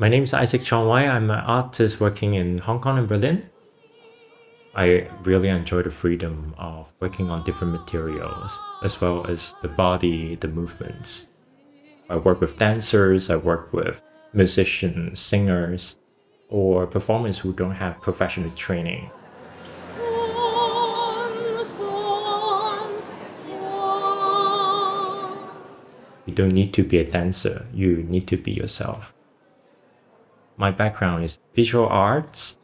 My name is Isaac Chong Wai. I'm an artist working in Hong Kong and Berlin. I really enjoy the freedom of working on different materials, as well as the body, the movements. I work with dancers, I work with musicians, singers, or performers who don't have professional training. You don't need to be a dancer, you need to be yourself. My background is visual arts.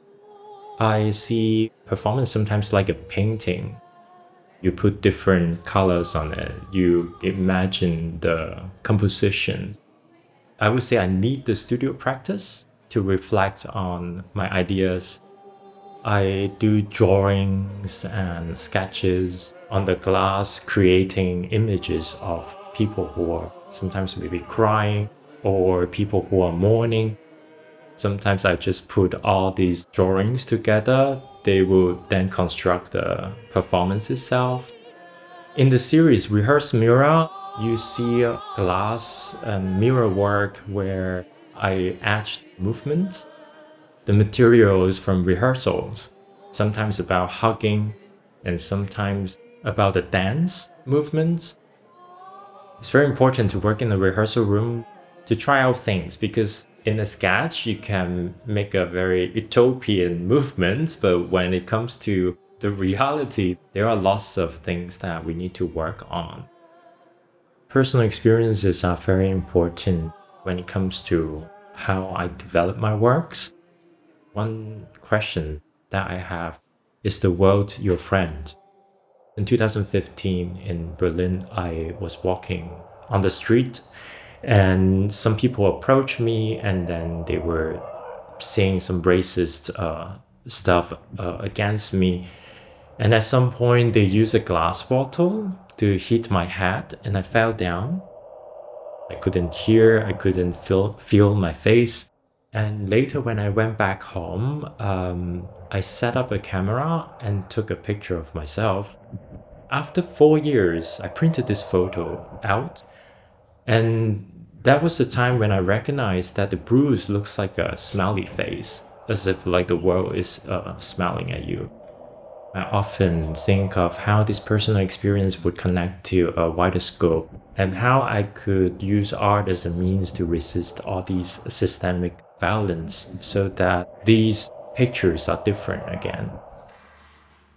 I see performance sometimes like a painting. You put different colors on it, you imagine the composition. I would say I need the studio practice to reflect on my ideas. I do drawings and sketches on the glass, creating images of people who are sometimes maybe crying or people who are mourning. Sometimes I just put all these drawings together. They will then construct the performance itself. In the series Rehearse Mirror, you see a glass and mirror work where I etched movements. The material is from rehearsals, sometimes about hugging and sometimes about the dance movements. It's very important to work in the rehearsal room to try out things, because in a sketch you can make a very utopian movement, but when it comes to the reality, there are lots of things that we need to work on. Personal experiences are very important when it comes to how I develop my works. One question that I have: is the world your friend? In 2015 in Berlin, I was walking on the street and some people approached me, and then they were saying some racist stuff against me. And at some point, they used a glass bottle to hit my head, and I fell down. I couldn't hear, I couldn't feel my face. And later, when I went back home, I set up a camera and took a picture of myself. After 4 years, I printed this photo out, and that was the time when I recognized that the bruise looks like a smiley face, as if like the world is smiling at you. I often think of how this personal experience would connect to a wider scope, and how I could use art as a means to resist all these systemic violence so that these pictures are different again.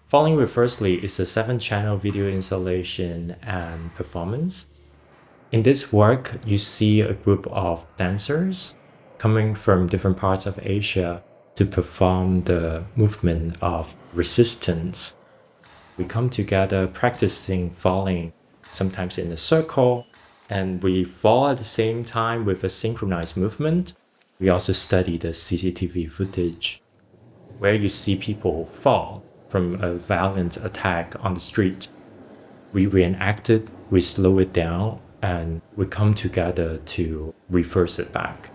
Falling Reversely is a 7-channel video installation and performance. In this work, you see a group of dancers coming from different parts of Asia to perform the movement of resistance. We come together practicing falling, sometimes in a circle, and we fall at the same time with a synchronized movement. We also study the CCTV footage where you see people fall from a violent attack on the street. We reenact it, we slow it down, and we come together to reverse it back.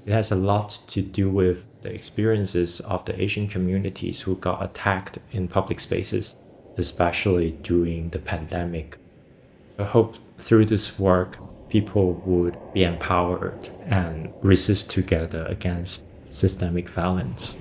It has a lot to do with the experiences of the Asian communities who got attacked in public spaces, especially during the pandemic. I hope through this work, people would be empowered and resist together against systemic violence.